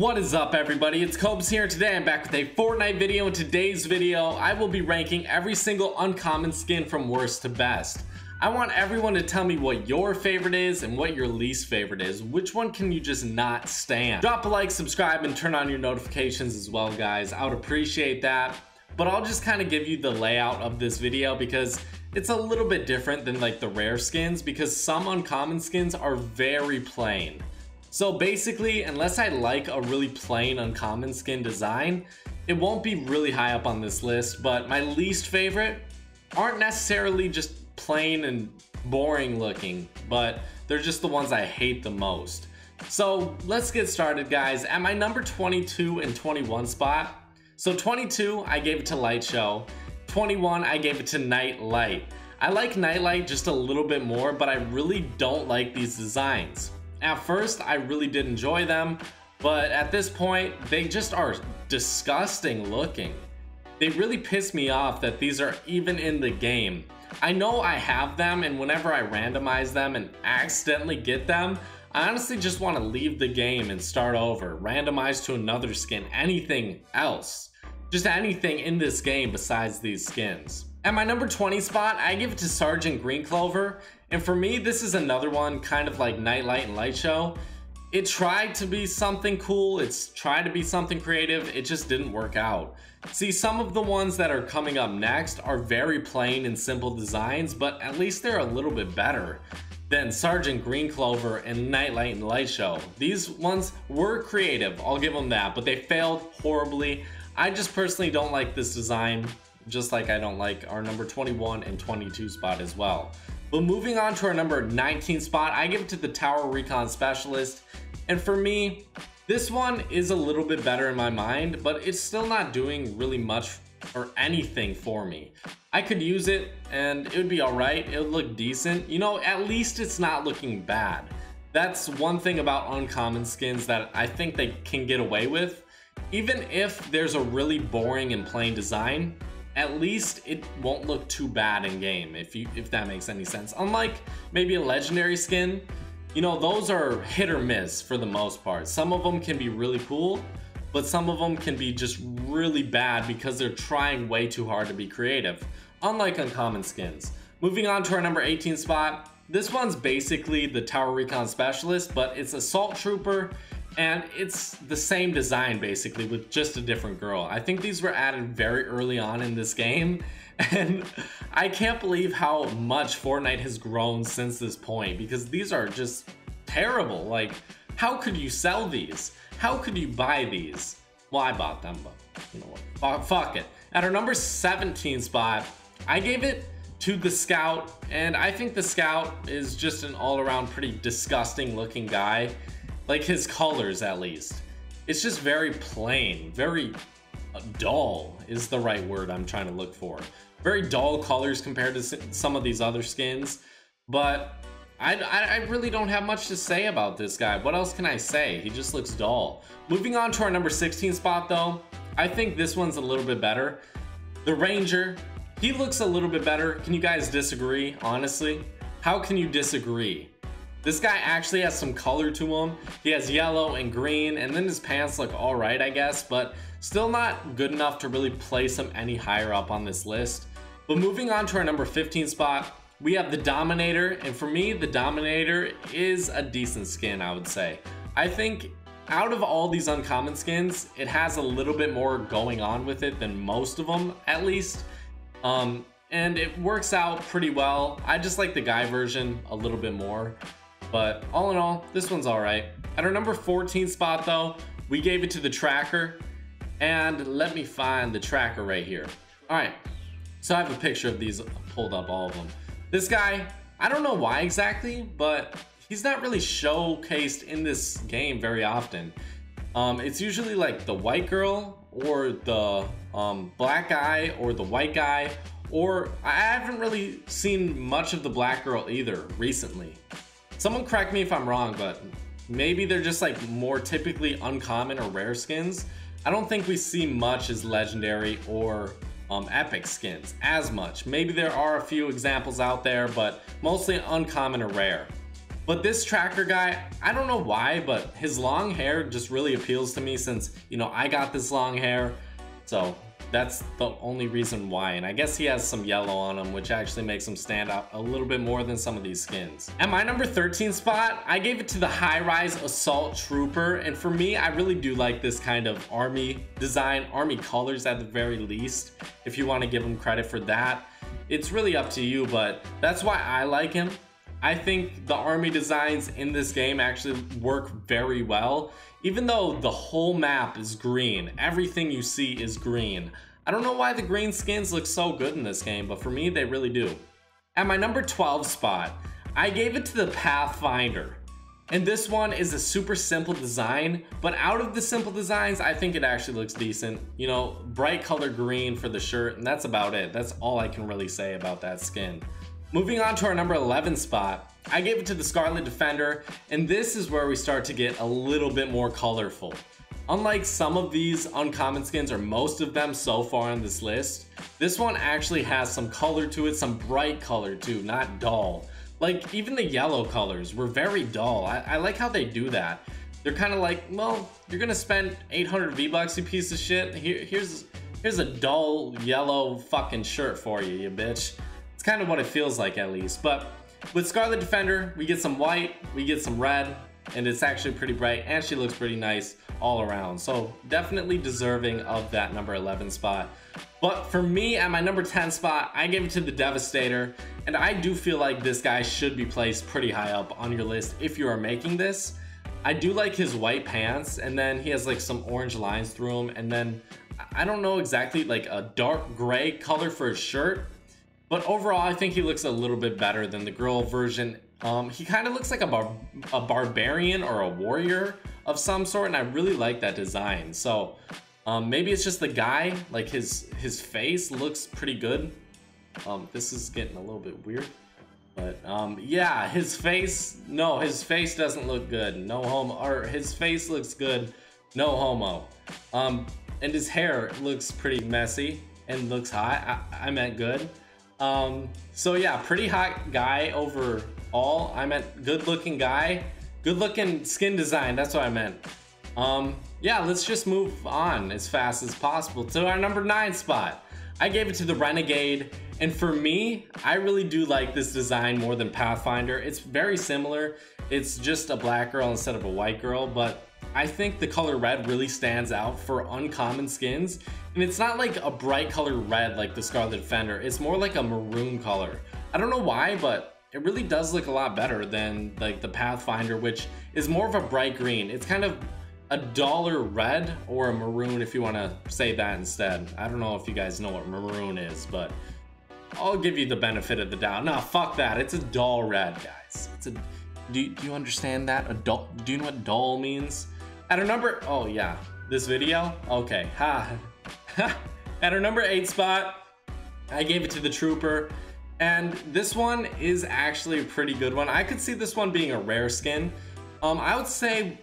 What is up, everybody? It's Cobes here, and today I'm back with a Fortnite video. In today's video, I will be ranking every single uncommon skin from worst to best. I want everyone to tell me what your favorite is and what your least favorite is. Which one can you just not stand? Drop a like, subscribe, and turn on your notifications as well, guys. I would appreciate that. But I'll just kind of give you the layout of this video because it's a little bit different than like the rare skins, because some uncommon skins are very plain. So basically, unless I like a really plain uncommon skin design, it won't be really high up on this list. But my least favorite aren't necessarily just plain and boring looking, but they're just the ones I hate the most. So let's get started, guys. At my number 22 and 21 spot, so 22 I gave it to Light Show, 21 I gave it to Night Light. I like Night Light just a little bit more, but I really don't like these designs. At first, I really did enjoy them, but at this point, they just are disgusting looking. They really piss me off that these are even in the game. I know I have them, and whenever I randomize them and accidentally get them, I honestly just want to leave the game and start over, randomize to another skin, anything else. Just anything in this game besides these skins. At my number 20 spot, I give it to Sergeant Green Clover. And for me, this is another one kind of like Night Light and Light Show. It tried to be something cool, it's tried to be something creative, it just didn't work out. See, some of the ones that are coming up next are very plain and simple designs, but at least they're a little bit better than Sergeant Green Clover and Night Light and Light Show. These ones were creative, I'll give them that, but they failed horribly. I just personally don't like this design, just like I don't like our number 21 and 22 spot as well. But moving on to our number 19 spot, I give it to the Tower Recon Specialist. And for me, this one is a little bit better in my mind, but it's still not doing really much or anything for me. I could use it and it would be all right. It would look decent. You know, at least it's not looking bad. That's one thing about uncommon skins that I think they can get away with. Even if there's a really boring and plain design, at least it won't look too bad in game, if that makes any sense. Unlike maybe a legendary skin, you know, those are hit or miss for the most part. Some of them can be really cool, but some of them can be just really bad because they're trying way too hard to be creative, unlike uncommon skins. Moving on to our number 18 spot, this one's basically the Tower Recon Specialist, but it's Assault Trooper, and it's the same design basically with just a different girl. I think these were added very early on in this game, and I can't believe how much Fortnite has grown since this point, because these are just terrible. Like, how could you sell these? How could you buy these? Well, I bought them, but you know what? Fuck it. At our number 17 spot, I gave it to the Scout, and I think the Scout is just an all-around pretty disgusting looking guy. Like his colors, at least. It's just very plain, very dull is the right word I'm trying to look for. Very dull colors compared to some of these other skins. But I really don't have much to say about this guy. What else can I say? He just looks dull. Moving on to our number 16 spot though, I think this one's a little bit better. The Ranger, he looks a little bit better. Can you guys disagree, honestly? How can you disagree? This guy actually has some color to him. He has yellow and green, and then his pants look all right, I guess, but still not good enough to really place him any higher up on this list. But moving on to our number 15 spot, we have the Dominator, and for me, the Dominator is a decent skin, I would say. I think out of all these uncommon skins, it has a little bit more going on with it than most of them, at least. And it works out pretty well. I just like the guy version a little bit more. But all in all, this one's all right. At our number 14 spot though, we gave it to the Tracker. And let me find the Tracker right here. All right, so I have a picture of these pulled up, all of them. This guy, I don't know why exactly, but he's not really showcased in this game very often. It's usually like the white girl or the black guy or the white guy, or I haven't really seen much of the black girl either recently. Someone correct me if I'm wrong, but maybe they're just like more typically uncommon or rare skins. I don't think we see much as legendary or epic skins as much. Maybe there are a few examples out there, but mostly uncommon or rare. But this tracker guy, I don't know why, but his long hair just really appeals to me since, you know, I got this long hair. So that's the only reason why. And I guess he has some yellow on him, which actually makes him stand out a little bit more than some of these skins. At my number 13 spot, I gave it to the high-rise assault trooper. And for me, I really do like this kind of army design, army colors at the very least. If you want to give him credit for that, it's really up to you, but that's why I like him. I think the army designs in this game actually work very well. Even though the whole map is green, everything you see is green. I don't know why the green skins look so good in this game, but for me, they really do. At my number 12 spot, I gave it to the Pathfinder. And this one is a super simple design, but out of the simple designs, I think it actually looks decent. You know, bright color green for the shirt, and that's about it. That's all I can really say about that skin. Moving on to our number 11 spot, I gave it to the Scarlet Defender, and this is where we start to get a little bit more colorful. Unlike some of these uncommon skins, or most of them so far on this list, this one actually has some color to it, some bright color too, not dull. Like, even the yellow colors were very dull. I like how they do that. They're kind of like, well, you're gonna spend 800 V-Bucks, you piece of shit. Here's a dull yellow fucking shirt for you, you bitch. It's kind of what it feels like, at least. But with Scarlet Defender, we get some white, we get some red, and it's actually pretty bright, and she looks pretty nice all around. So definitely deserving of that number 11 spot. But for me, at my number 10 spot, I gave it to the Devastator, and I do feel like this guy should be placed pretty high up on your list if you are making this. I do like his white pants, and then he has like some orange lines through him, and then I don't know exactly, like a dark gray color for his shirt. But overall, I think he looks a little bit better than the girl version. He kind of looks like a barbarian or a warrior of some sort, and I really like that design. So maybe it's just the guy, like his face looks pretty good. This is getting a little bit weird, but yeah, his face doesn't look good. No homo, or his face looks good. No homo. And his hair looks pretty messy and looks hot. I meant good. So yeah, pretty hot guy overall. I meant good looking guy, good looking skin design. That's what I meant. Yeah, let's just move on as fast as possible to our number 9 spot. I gave it to the Renegade, and for me, I really do like this design more than Pathfinder. It's very similar. It's just a black girl instead of a white girl, but I think the color red really stands out for uncommon skins. And it's not like a bright color red like the Scarlet Defender. It's more like a maroon color. I don't know why, but it really does look a lot better than like the Pathfinder, which is more of a bright green. It's kind of a duller red, or a maroon if you want to say that instead. I don't know if you guys know what maroon is, but I'll give you the benefit of the doubt. No, fuck that. It's a dull red, guys. It's a. Do you understand that? Do you know what dull means? At our number, oh yeah, this video? Okay, ha. At our number 8 spot, I gave it to the Trooper, and this one is actually a pretty good one. I could see this one being a rare skin. I would say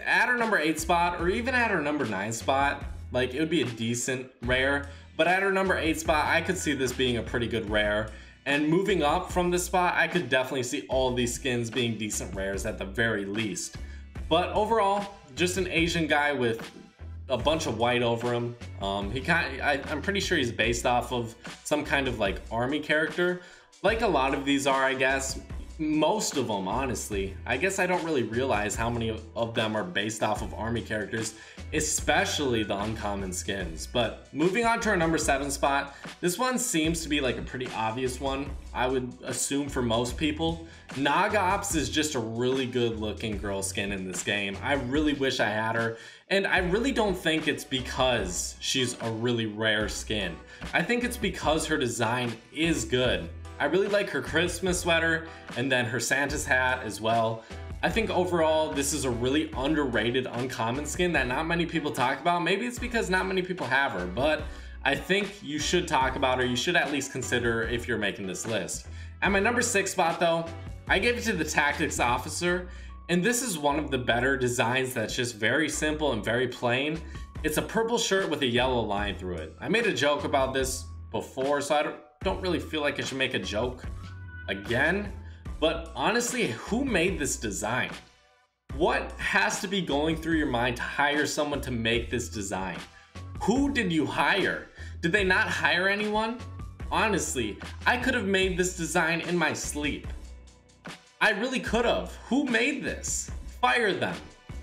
at our number 8 spot, or even at our number 9 spot, like it would be a decent rare, but at our number 8 spot, I could see this being a pretty good rare. And moving up from this spot, I could definitely see all these skins being decent rares at the very least. But overall, just an Asian guy with a bunch of white over him. I'm pretty sure he's based off of some kind of like army character. Like a lot of these are, I guess. Most of them, honestly. I guess I don't really realize how many of them are based off of army characters, especially the uncommon skins. But moving on to our number 7 spot, this one seems to be like a pretty obvious one, I would assume for most people. Naga Ops is just a really good looking girl skin in this game. I really wish I had her, and I really don't think it's because she's a really rare skin. I think it's because her design is good. I really like her Christmas sweater and then her Santa's hat as well. I think overall this is a really underrated uncommon skin that not many people talk about. Maybe it's because not many people have her, but I think you should talk about her. You should at least consider if you're making this list. At my number 6 spot though, I gave it to the Tactics Officer, and this is one of the better designs that's just very simple and very plain. It's a purple shirt with a yellow line through it. I made a joke about this before, so I don't really feel like I should make a joke again, But honestly, who made this design? What has to be going through your mind to hire someone to make this design? Who did you hire? Did they not hire anyone? Honestly, I could have made this design in my sleep. I really could have. Who made this? Fire them.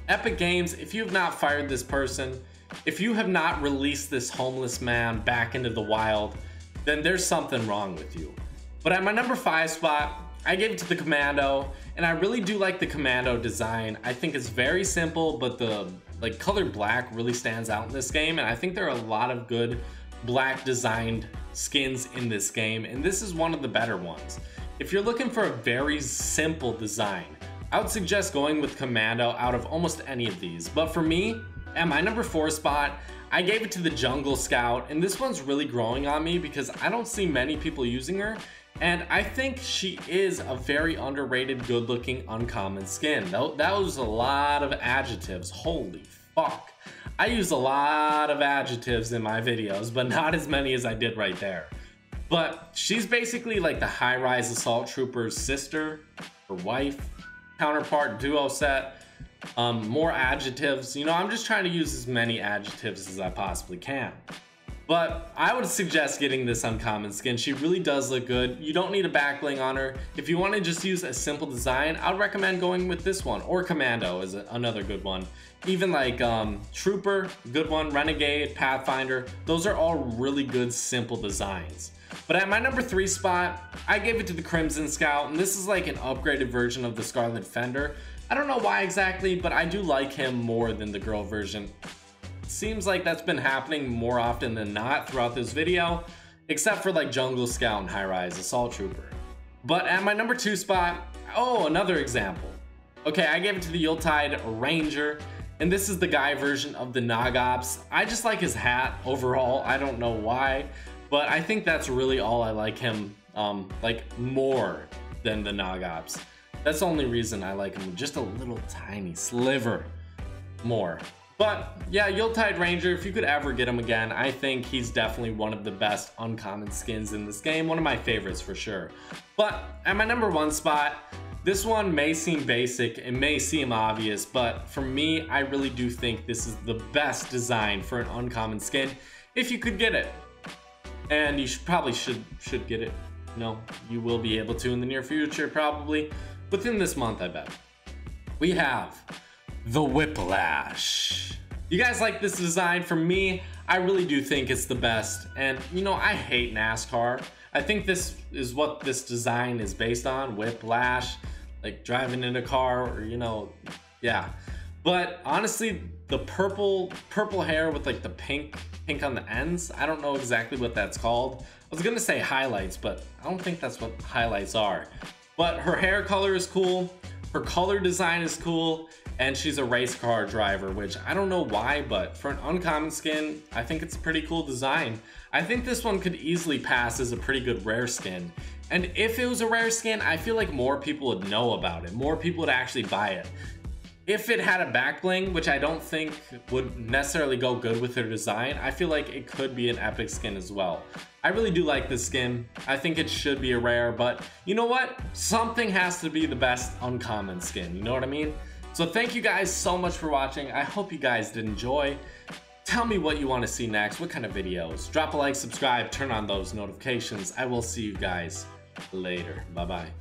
Epic Games, if you have not fired this person, if you have not released this homeless man back into the wild, then there's something wrong with you. But at my number 5 spot, I gave it to the Commando, and I really do like the Commando design. I think it's very simple, but the color black really stands out in this game, and I think there are a lot of good black designed skins in this game, and this is one of the better ones. If you're looking for a very simple design, I would suggest going with Commando out of almost any of these. But for me, at my number 4 spot, I gave it to the Jungle Scout, and this one's really growing on me because I don't see many people using her, and I think she is a very underrated, good-looking, uncommon skin. That was a lot of adjectives. Holy fuck. I use a lot of adjectives in my videos, but not as many as I did right there. But she's basically like the high-rise assault trooper's sister or wife, counterpart, duo set. More adjectives. You know, I'm just trying to use as many adjectives as I possibly can. But I would suggest getting this uncommon skin. She really does look good. You don't need a back bling on her. If you want to just use a simple design, I'd recommend going with this one. Or Commando is another good one. Even like Trooper, good one. Renegade, Pathfinder. Those are all really good, simple designs. But at my number 3 spot, I gave it to the Crimson Scout. And this is like an upgraded version of the Scarlet Fender. I don't know why exactly, but I do like him more than the girl version. Seems like that's been happening more often than not throughout this video, except for like Jungle Scout and High Rise Assault Trooper. But at my number 2 spot, oh, another example. Okay, I gave it to the Yuletide Ranger, and this is the guy version of the Nog Ops. I just like his hat overall. I don't know why, but I think that's really all I like him, like more than the Nog Ops. That's the only reason I like him, just a little tiny sliver more. But yeah, Yuletide Ranger, if you could ever get him again, I think he's definitely one of the best uncommon skins in this game. One of my favorites for sure. But at my number 1 spot, this one may seem basic, it may seem obvious, but for me, I really do think this is the best design for an uncommon skin if you could get it. And you probably should get it. No, you will be able to in the near future, probably. Within this month, I bet. We have the Whiplash. You guys like this design? For me, I really do think it's the best. And you know, I hate NASCAR. I think this is what this design is based on, Whiplash, like driving in a car, or you know, yeah. But honestly, the purple hair with like the pink on the ends, I don't know exactly what that's called. I was gonna say highlights, but I don't think that's what highlights are. But her hair color is cool, her color design is cool, and she's a race car driver, which I don't know why, but for an uncommon skin, I think it's a pretty cool design. I think this one could easily pass as a pretty good rare skin. And if it was a rare skin, I feel like more people would know about it. More people would actually buy it. If it had a back bling, which I don't think would necessarily go good with their design, I feel like it could be an epic skin as well. I really do like this skin. I think it should be a rare, but you know what? Something has to be the best uncommon skin, you know what I mean? So thank you guys so much for watching. I hope you guys did enjoy. Tell me what you want to see next, what kind of videos. Drop a like, subscribe, turn on those notifications. I will see you guys later. Bye-bye.